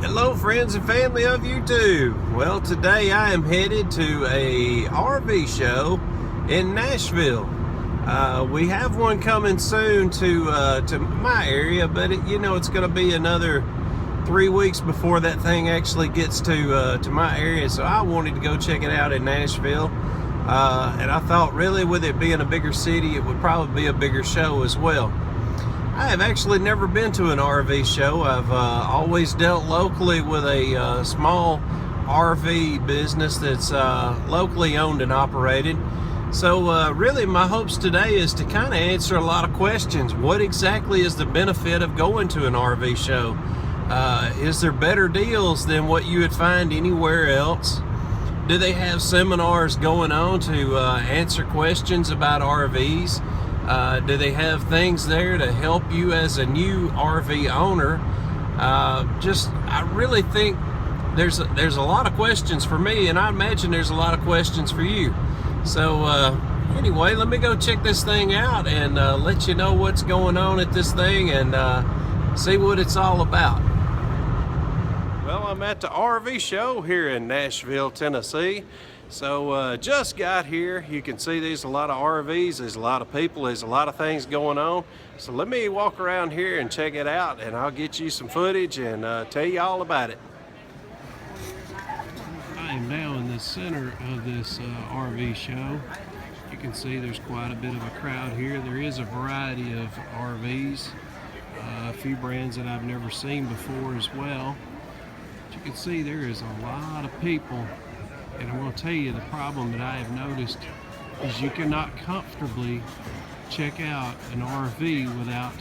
Hello friends and family of YouTube. Well, today I am headed to a RV show in Nashville. We have one coming soon to my area, but it's going to be another 3 weeks before that thing actually gets to my area. So I wanted to go check it out in Nashville, and I thought really with it being a bigger city, it would probably be a bigger show as well. I have actually never been to an RV show. I've always dealt locally with a small RV business that's locally owned and operated. So really my hopes today is to kind of answer a lot of questions. What exactly is the benefit of going to an RV show? Is there better deals than what you would find anywhere else? Do they have seminars going on to answer questions about RVs? Do they have things there to help you as a new RV owner? I really think there's a lot of questions for me, and I imagine there's a lot of questions for you. So anyway, let me go check this thing out and let you know what's going on at this thing and see what it's all about. Well, I'm at the RV show here in Nashville, Tennessee. So just got here. You can see there's a lot of RVs, there's a lot of people, there's a lot of things going on. So let me walk around here and check it out, and I'll get you some footage and tell you all about it. I am now in the center of this RV show. You can see there's quite a bit of a crowd here. There is a variety of RVs, a few brands that I've never seen before as well. But you can see there is a lot of people. And I'm going to tell you the problem that I have noticed is you cannot comfortably check out an RV without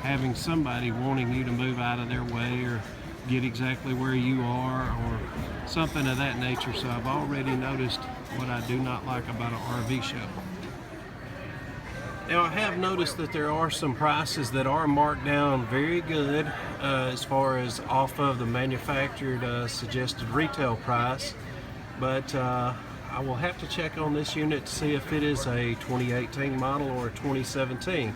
having somebody wanting you to move out of their way or get exactly where you are or something of that nature. So I've already noticed what I do not like about an RV show. Now I have noticed that there are some prices that are marked down very good as far as off of the manufactured suggested retail price. But I will have to check on this unit to see if it is a 2018 model or a 2017.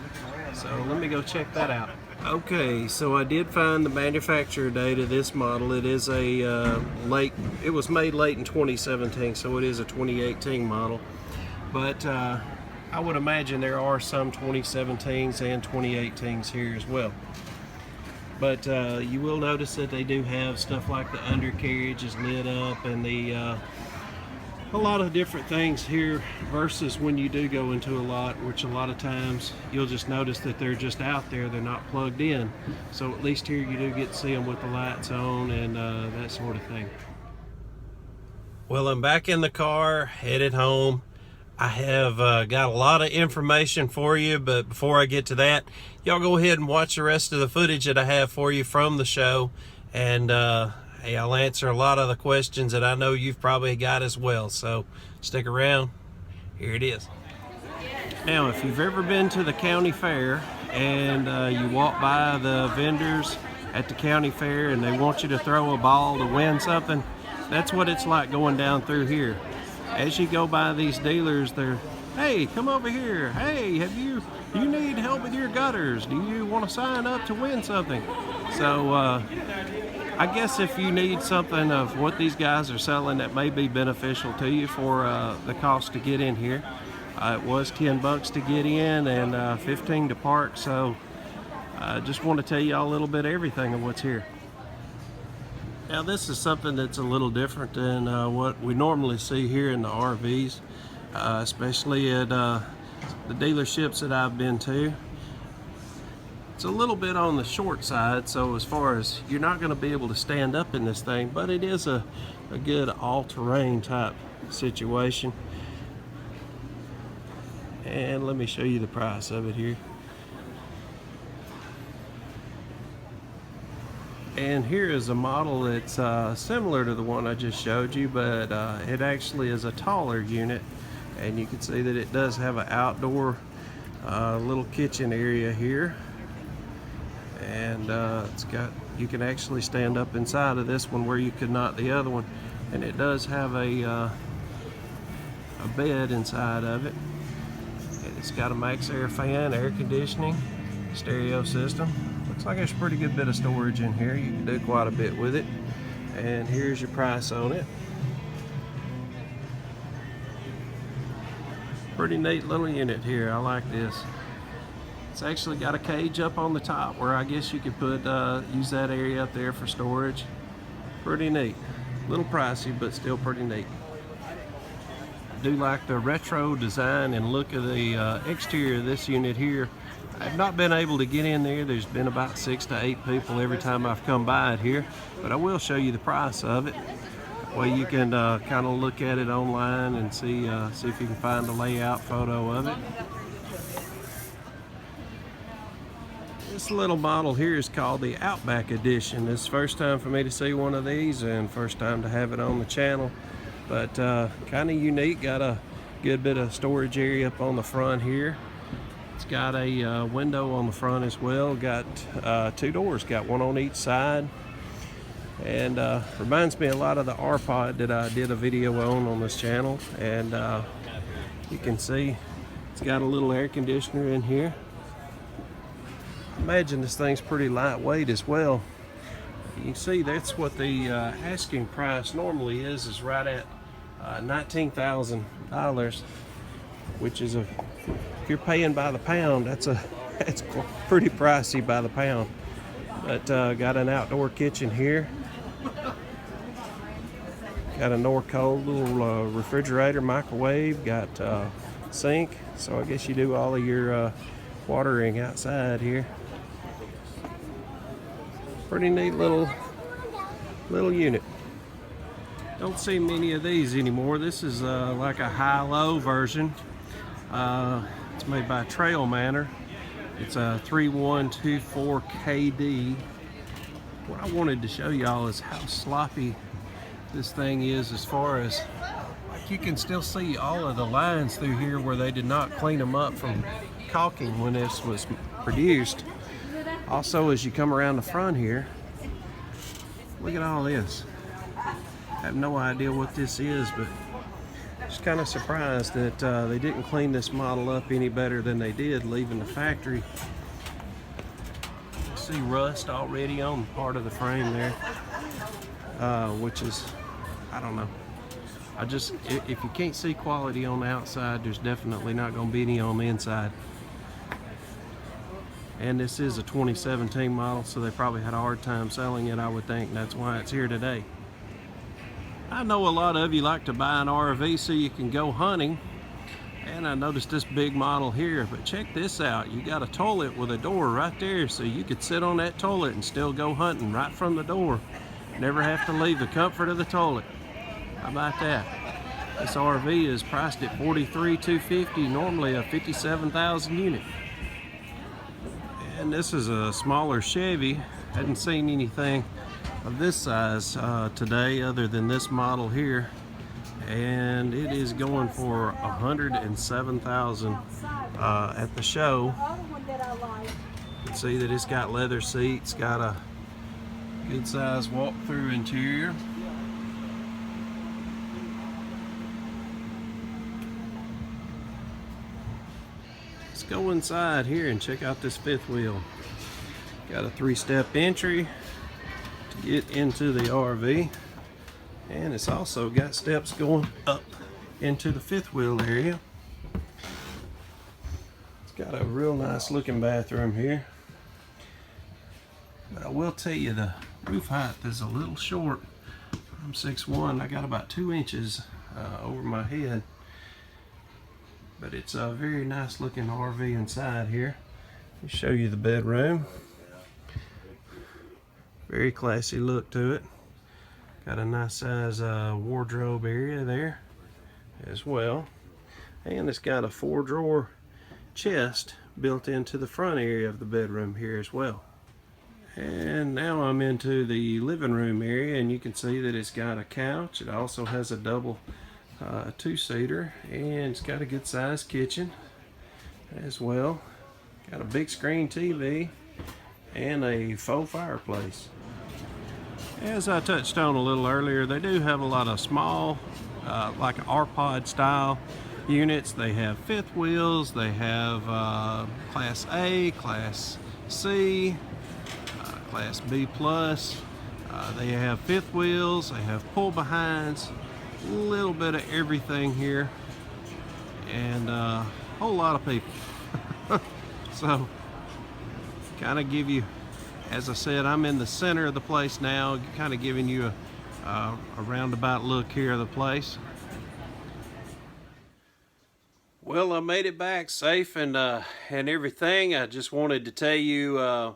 So let me go check that out. Okay, so I did find the manufacturer date of this model. It is a it was made late in 2017, so it is a 2018 model. But I would imagine there are some 2017s and 2018s here as well. But you will notice that they do have stuff like the undercarriage is lit up and a lot of different things here versus when you do go into a lot, which a lot of times you'll just notice that they're just out there, they're not plugged in. So at least here you do get to see them with the lights on and that sort of thing. Well, I'm back in the car, headed home. I have got a lot of information for you, but before I get to that, y'all go ahead and watch the rest of the footage that I have for you from the show, and hey, I'll answer a lot of the questions that I know you've probably got as well, so stick around. Here it is. Now, if you've ever been to the county fair and you walk by the vendors at the county fair and they want you to throw a ball to win something, that's what it's like going down through here. As you go by these dealers, they're, hey, come over here. Hey, you need help with your gutters? Do you want to sign up to win something? So I guess if you need something of what these guys are selling that may be beneficial to you for the cost to get in here. It was $10 to get in and $15 to park. So I just want to tell you all a little bit of everything of what's here. Now this is something that's a little different than what we normally see here in the RVs, especially at the dealerships that I've been to. It's a little bit on the short side, so as far as you're not going to be able to stand up in this thing, but it is a good all-terrain type situation. And let me show you the price of it here. And here is a model that's similar to the one I just showed you, but it actually is a taller unit, and you can see that it does have an outdoor little kitchen area here, and it's got, you can actually stand up inside of this one where you could not the other one, and it does have a bed inside of it. It's got a MaxxAir fan, air conditioning, stereo system. Looks like there's a pretty good bit of storage in here. You can do quite a bit with it. And here's your price on it. Pretty neat little unit here. I like this. It's actually got a cage up on the top where I guess you could put use that area up there for storage. Pretty neat. A little pricey, but still pretty neat. I do like the retro design and look of the exterior of this unit here. I've not been able to get in there. There's been about 6 to 8 people every time I've come by it here, but I will show you the price of it. Well, you can kind of look at it online and see if you can find a layout photo of it. This little model here is called the Outback Edition. It's the first time for me to see one of these and first time to have it on the channel. But kind of unique, got a good bit of storage area up on the front here. It's got a window on the front as well. Got 2 doors, got one on each side. And reminds me a lot of the R-Pod that I did a video on this channel. And you can see it's got a little air conditioner in here. I imagine this thing's pretty lightweight as well. You can see that's what the asking price normally is right at $19,000, which is if you're paying by the pound, that's pretty pricey by the pound. But got an outdoor kitchen here. Got a Norcold little refrigerator, microwave, got sink, so I guess you do all of your watering outside here. Pretty neat little unit. Don't see many of these anymore. This is like a high-low version. It's made by Trail Manor. It's a 3124 KD. What I wanted to show y'all is how sloppy this thing is, as far as you can still see all of the lines through here where they did not clean them up from caulking when this was produced. Also, as you come around the front here, look at all this. I have no idea what this is, but just kind of surprised that they didn't clean this model up any better than they did leaving the factory. You see rust already on part of the frame there, which is, I don't know. If you can't see quality on the outside, there's definitely not going to be any on the inside. And this is a 2017 model, so they probably had a hard time selling it, I would think. That's why it's here today. I know a lot of you like to buy an RV so you can go hunting. And I noticed this big model here, but check this out. You got a toilet with a door right there, so you could sit on that toilet and still go hunting right from the door. Never have to leave the comfort of the toilet. How about that? This RV is priced at $43,250, normally a $57,000 unit. And this is a smaller Chevy. Hadn't seen anything of this size today other than this model here, and it is going for $107,000 at the show. You can see that it's got leather seats, got a good size walk-through interior. Let's go inside here and check out this fifth wheel. Got a 3-step entry to get into the RV, and it's also got steps going up into the fifth wheel area. It's got a real nice looking bathroom here, but I will tell you the roof height is a little short. I'm 6'1", I got about 2 inches over my head, but it's a very nice looking RV inside here. Let me show you the bedroom. Very classy look to it. Got a nice size wardrobe area there as well, and it's got a 4-drawer chest built into the front area of the bedroom here as well. And now I'm into the living room area, and you can see that it's got a couch. It also has a double 2-seater, and it's got a good sized kitchen as well. Got a big screen TV and a faux fireplace. As I touched on a little earlier, they do have a lot of small, like R-Pod style units. They have fifth wheels, they have Class A, Class C, Class B plus. They have fifth wheels, they have pull behinds, a little bit of everything here, and a whole lot of people. So, kind of give you, as I said, I'm in the center of the place now, kind of giving you a roundabout look here of the place. Well, I made it back safe and everything. I just wanted to tell you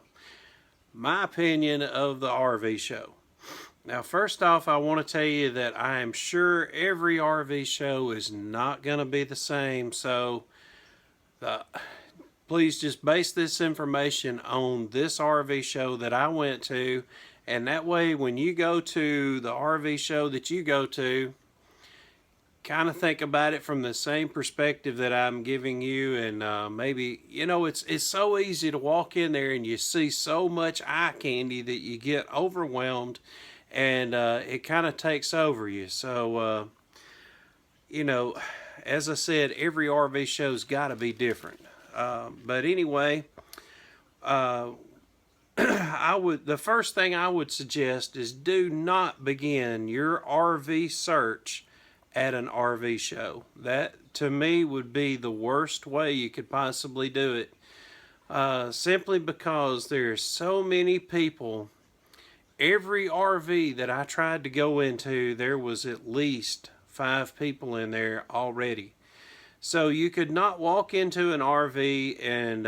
my opinion of the RV show. Now, first off, I want to tell you that I am sure every RV show is not going to be the same. So, please just base this information on this RV show that I went to. And that way, when you go to the RV show that you go to, kind of think about it from the same perspective that I'm giving you. And maybe, you know, it's so easy to walk in there and you see so much eye candy that you get overwhelmed, and it kind of takes over you. So, you know, as I said, every RV show's got to be different. But anyway, the first thing I would suggest is do not begin your RV search at an RV show. That, to me, would be the worst way you could possibly do it. Simply because there's so many people. Every RV that I tried to go into, there was at least 5 people in there already. So you could not walk into an RV and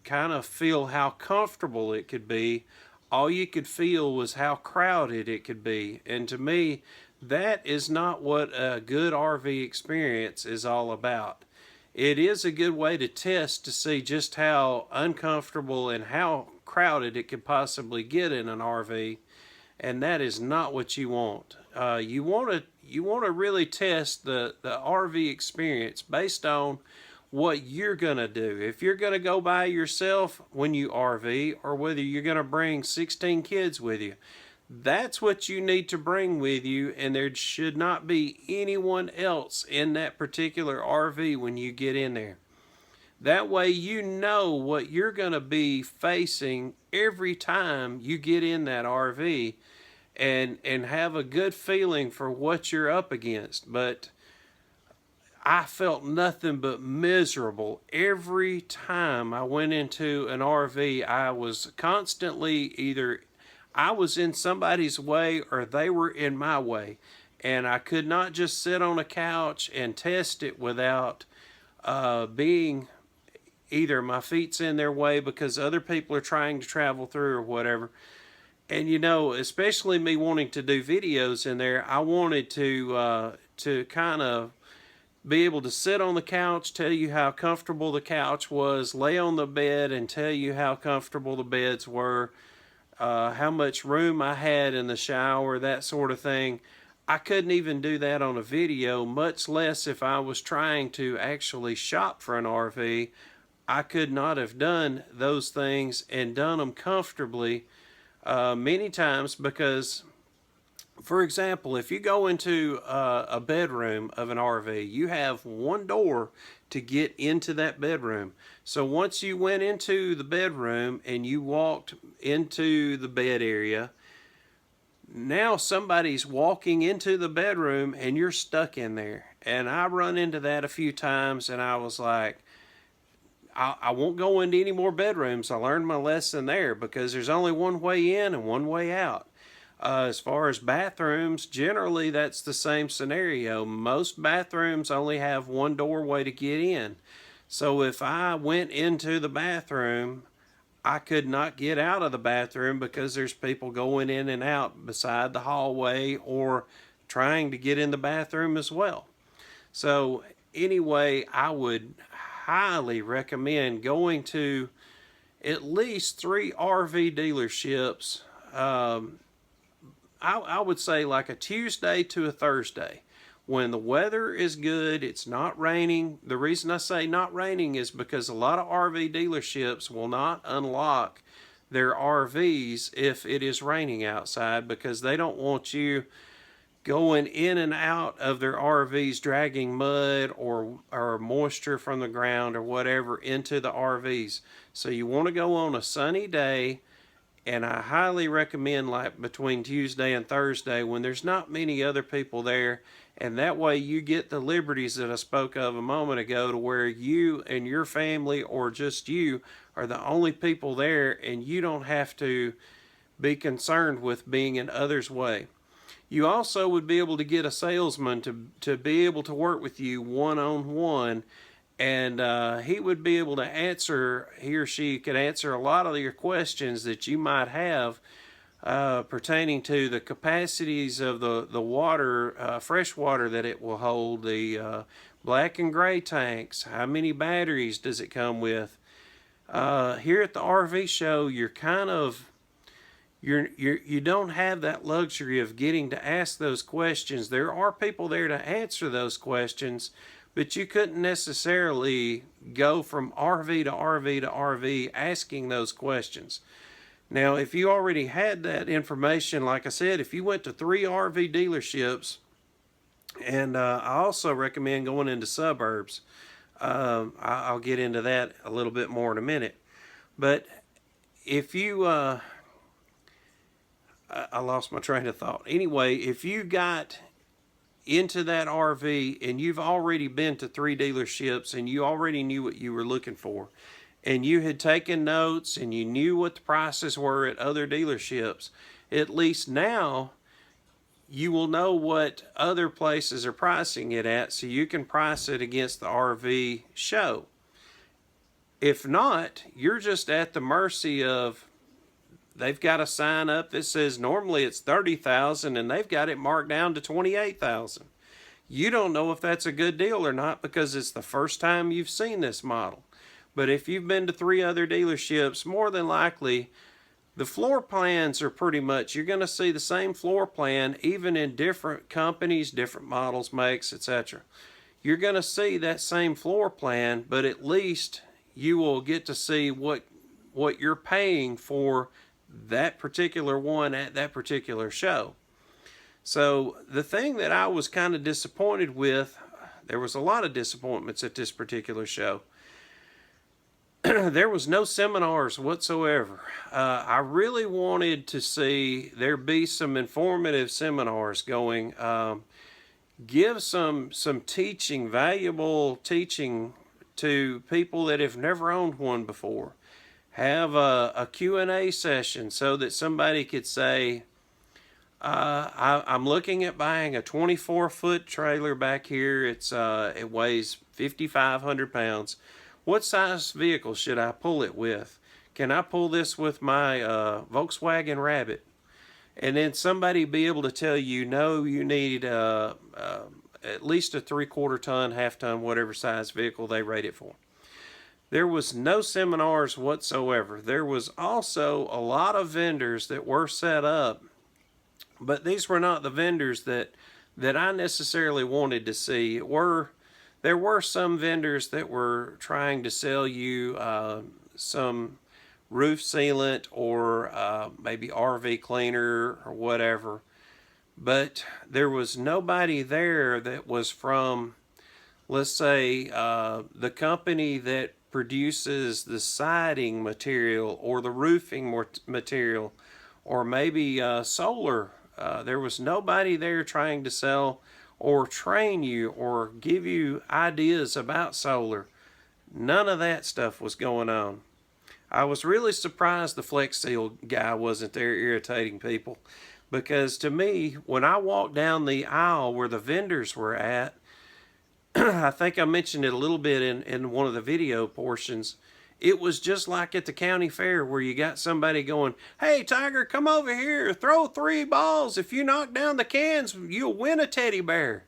kind of feel how comfortable it could be. All you could feel was how crowded it could be. And to me, that is not what a good RV experience is all about. It is a good way to test to see just how uncomfortable and how crowded it could possibly get in an RV, and that is not what you want. You want to really test the RV experience based on what you're going to do. If you're going to go by yourself when you RV, or whether you're going to bring 16 kids with you, that's what you need to bring with you, and there should not be anyone else in that particular RV when you get in there. That way you know what you're going to be facing every time you get in that RV, and have a good feeling for what you're up against. But I felt nothing but miserable every time I went into an RV. I was constantly either I was in somebody's way or they were in my way. And I could not just sit on a couch and test it without being either my feet's in their way because other people are trying to travel through or whatever. And you know, especially me wanting to do videos in there, I wanted to kind of be able to sit on the couch, tell you how comfortable the couch was, lay on the bed and tell you how comfortable the beds were, how much room I had in the shower, that sort of thing. I couldn't even do that on a video, much less if I was trying to actually shop for an RV. I could not have done those things and done them comfortably many times because, for example, if you go into a bedroom of an RV, you have one door to get into that bedroom. So once you went into the bedroom and you walked into the bed area, now somebody's walking into the bedroom and you're stuck in there. And I run into that a few times, and I was like, I won't go into any more bedrooms. I learned my lesson there because there's only one way in and one way out. As far as bathrooms, generally that's the same scenario. Most bathrooms only have one doorway to get in. So if I went into the bathroom, I could not get out of the bathroom because there's people going in and out beside the hallway or trying to get in the bathroom as well. So anyway, I would highly recommend going to at least 3 RV dealerships. I would say like a Tuesday to a Thursday. When the weather is good, it's not raining. The reason I say not raining is because a lot of RV dealerships will not unlock their RVs if it is raining outside, because they don't want you going in and out of their RVs dragging mud or moisture from the ground or whatever into the RVs. So you want to go on a sunny day And I highly recommend like between Tuesday and Thursday when there's not many other people there, and that way you get the liberties that I spoke of a moment ago, to where you and your family or just you are the only people there, and you don't have to be concerned with being in others' way. You also would be able to get a salesman to be able to work with you one-on-one, and he would be able to answer, he or she could answer a lot of your questions that you might have pertaining to the capacities of the water, fresh water that it will hold, the black and gray tanks, how many batteries does it come with. Here at the RV show, you're kind of, you don't have that luxury of getting to ask those questions. There are people there to answer those questions, but you couldn't necessarily go from RV to RV to RV asking those questions. Now, if you already had that information, like I said, if you went to 3 RV dealerships, and I also recommend going into suburbs. I'll get into that a little bit more in a minute. But if you, I lost my train of thought. Anyway, if you got into that RV and you've already been to 3 dealerships and you already knew what you were looking for, and you had taken notes and you knew what the prices were at other dealerships, at least now you will know what other places are pricing it at, so you can price it against the RV show. If not, you're just at the mercy of, they've got a sign up that says normally it's $30,000 and they've got it marked down to $28,000. You don't know if that's a good deal or not because it's the first time you've seen this model. But if you've been to 3 other dealerships, more than likely the floor plans are pretty much, you're going to see the same floor plan even in different companies, different models, makes, etc. You're going to see that same floor plan, but at least you will get to see what you're paying for that particular one at that particular show. So the thing that I was kind of disappointed with, there was a lot of disappointments at this particular show. There was no seminars whatsoever. I really wanted to see there be some informative seminars going. Give some teaching, valuable teaching to people that have never owned one before. Have a Q&A session so that somebody could say, I'm looking at buying a 24-foot trailer back here. It weighs 5,500 pounds. What size vehicle should I pull it with? Can I pull this with my Volkswagen Rabbit? And then somebody be able to tell you, no, you need at least a 3/4 ton, half ton, whatever size vehicle they rate it for. There was no seminars whatsoever. There was also a lot of vendors that were set up, but these were not the vendors that I necessarily wanted to see. There were some vendors that were trying to sell you some roof sealant or maybe RV cleaner or whatever, but there was nobody there that was from, let's say, the company that produces the siding material or the roofing material, or maybe solar. There was nobody there trying to sell or train you or give you ideas about solar. None of that stuff was going on. I was really surprised the Flex Seal guy wasn't there irritating people, because to me, when I walked down the aisle where the vendors were at, I think I mentioned it a little bit in one of the video portions. It was just like at the county fair where you got somebody going, hey, Tiger, come over here, throw 3 balls. If you knock down the cans, you'll win a teddy bear.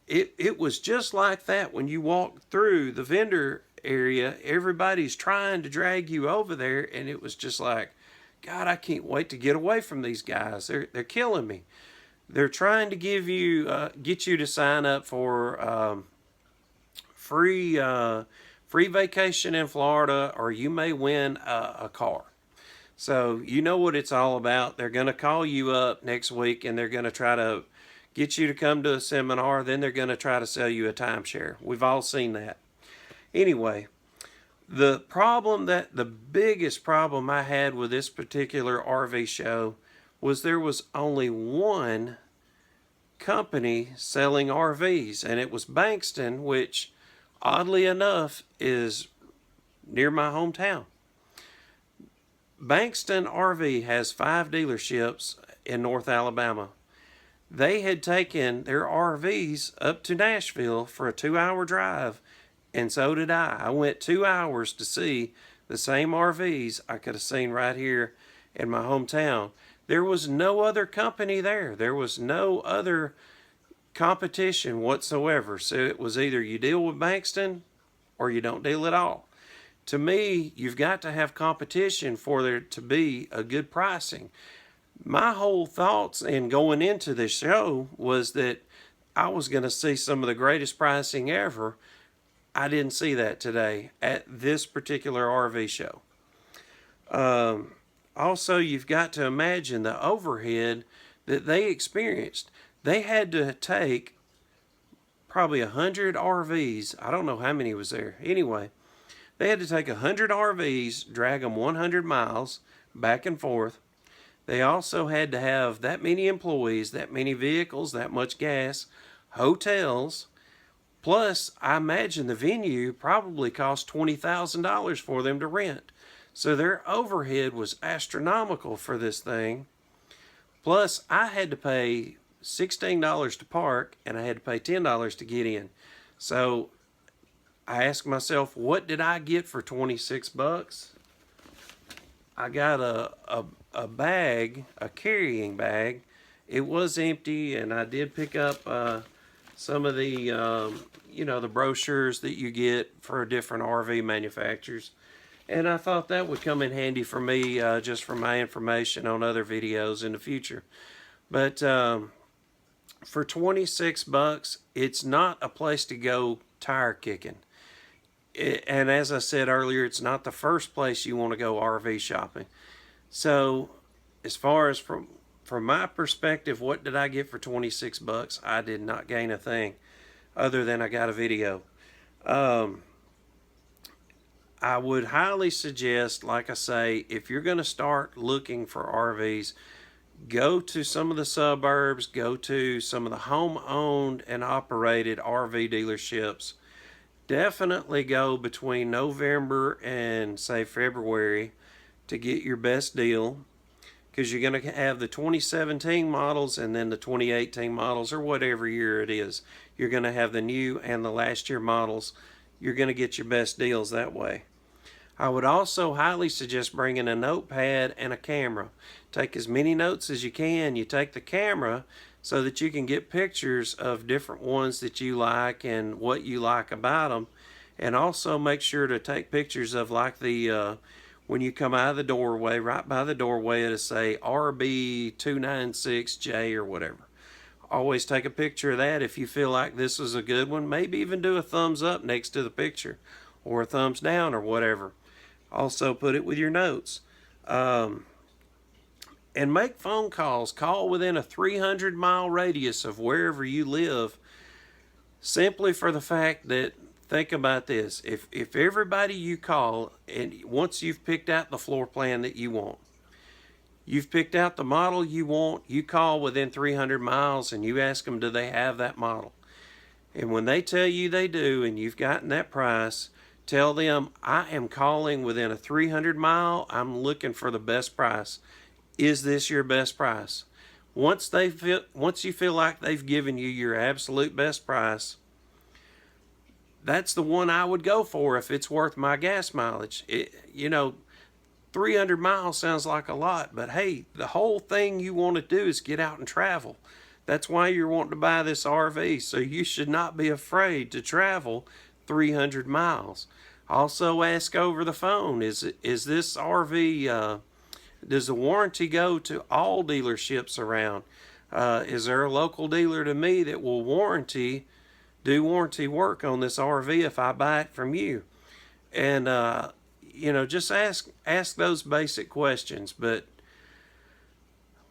It was just like that when you walk through the vendor area. Everybody's trying to drag you over there, and it was just like, God, I can't wait to get away from these guys. They're killing me. They're trying to get you to sign up for free vacation in Florida, or you may win a car. So you know what it's all about. They're going to call you up next week and they're going to try to get you to come to a seminar. Then they're going to try to sell you a timeshare. We've all seen that. Anyway, The biggest problem I had with this particular RV show was there was only one company selling RVs, and it was Bankston, which oddly enough is near my hometown. Bankston RV has 5 dealerships in North Alabama. They had taken their RVs up to Nashville for a 2-hour drive, and so did I. I went 2 hours to see the same RVs I could have seen right here in my hometown. There was no other company there. There was no other competition whatsoever. So it was either you deal with Bankston or you don't deal at all. To me, you've got to have competition for there to be a good pricing. My whole thoughts in going into this show was that I was going to see some of the greatest pricing ever. I didn't see that today at this particular RV show. Also, you've got to imagine the overhead that they experienced. They had to take probably 100 RVs. I don't know how many was there. Anyway, they had to take 100 RVs, drag them 100 miles back and forth. They also had to have that many employees, that many vehicles, that much gas, hotels. Plus, I imagine the venue probably cost $20,000 for them to rent. So their overhead was astronomical for this thing. Plus, I had to pay $16 to park, and I had to pay $10 to get in. So I asked myself, what did I get for 26 bucks? I got a bag, a carrying bag. It was empty, and I did pick up some of the, the brochures that you get for different RV manufacturers. And I thought that would come in handy for me just for my information on other videos in the future. But for 26 bucks, it's not a place to go tire kicking. And as I said earlier, it's not the first place you want to go RV shopping. So as far as from my perspective, what did I get for 26 bucks? I did not gain a thing other than I got a video. I would highly suggest, like I say, if you're going to start looking for RVs, go to some of the suburbs, go to some of the home-owned and operated RV dealerships. Definitely go between November and, say, February to get your best deal, because you're going to have the 2017 models and then the 2018 models, or whatever year it is. You're going to have the new and the last year models. You're going to get your best deals that way. I would also highly suggest bringing a notepad and a camera. Take as many notes as you can. You take the camera so that you can get pictures of different ones that you like and what you like about them. And also make sure to take pictures of, like, the when you come out of the doorway, right by the doorway, it'll say RB296J or whatever. Always take a picture of that if you feel like this is a good one. Maybe even do a thumbs up next to the picture, or a thumbs down, or whatever. Also put it with your notes. And make phone calls. Call within a 300-mile radius of wherever you live, simply for the fact that, think about this, if everybody you call, and once you've picked out the floor plan that you want, you've picked out the model you want, you call within 300 miles and you ask them, do they have that model? And when they tell you they do, and you've gotten that price, tell them, I am calling within a 300 mile, I'm looking for the best price. Is this your best price? Once you feel like they've given you your absolute best price, that's the one I would go for if it's worth my gas mileage. 300 miles sounds like a lot, but hey, the whole thing you want to do is get out and travel. That's why you're wanting to buy this RV, so you should not be afraid to travel 300 miles. Also ask over the phone, is this RV, does the warranty go to all dealerships around? Is there a local dealer to me that will do warranty work on this RV if I buy it from you? And, just ask those basic questions. But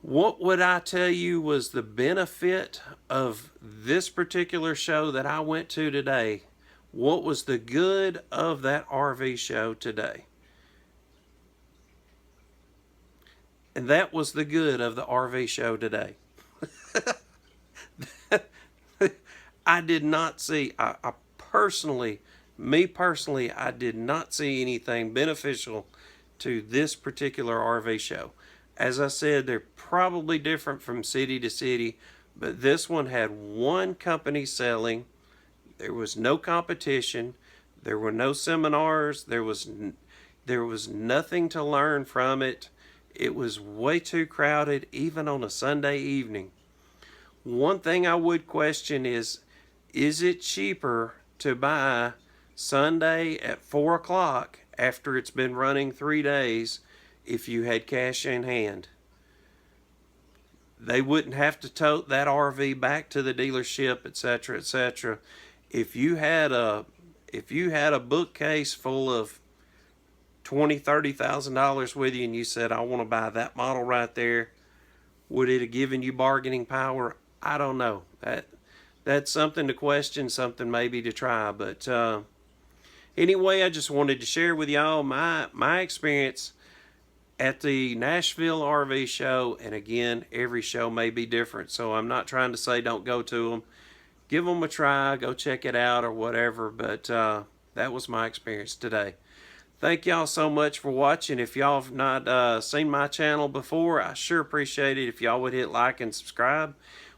what would I tell you was the benefit of this particular show that I went to today? What was the good of that RV show today? And that was the good of the RV show today. I did not see, I personally, I did not see anything beneficial to this particular RV show. As I said, they're probably different from city to city, but this one had one company selling. There was no competition. There were no seminars. There was nothing to learn from it. It was way too crowded, even on a Sunday evening. One thing I would question is it cheaper to buy Sunday at 4 o'clock after it's been running 3 days if you had cash in hand? They wouldn't have to tote that RV back to the dealership, etc., etc. If you had a bookcase full of $20,000-$30,000 with you and you said, I want to buy that model right there, would it have given you bargaining power? I don't know. That's something to question, something maybe to try. But anyway, I just wanted to share with y'all my experience at the Nashville RV show. And again, every show may be different, so I'm not trying to say don't go to them. Give them a try, go check it out or whatever. But that was my experience today. Thank y'all so much for watching. If y'all have not seen my channel before, I sure appreciate it if y'all would hit like and subscribe.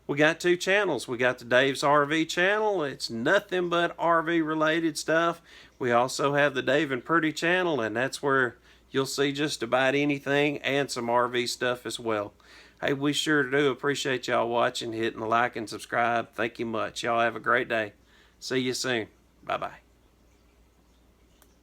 We got 2 channels. We got the Dave's RV channel. It's nothing but RV related stuff. We also have the Dave and Purdy channel, and that's where you'll see just about anything and some RV stuff as well. Hey, we sure do appreciate y'all watching, hitting the like and subscribe. Thank you much. Y'all have a great day. See you soon. Bye-bye.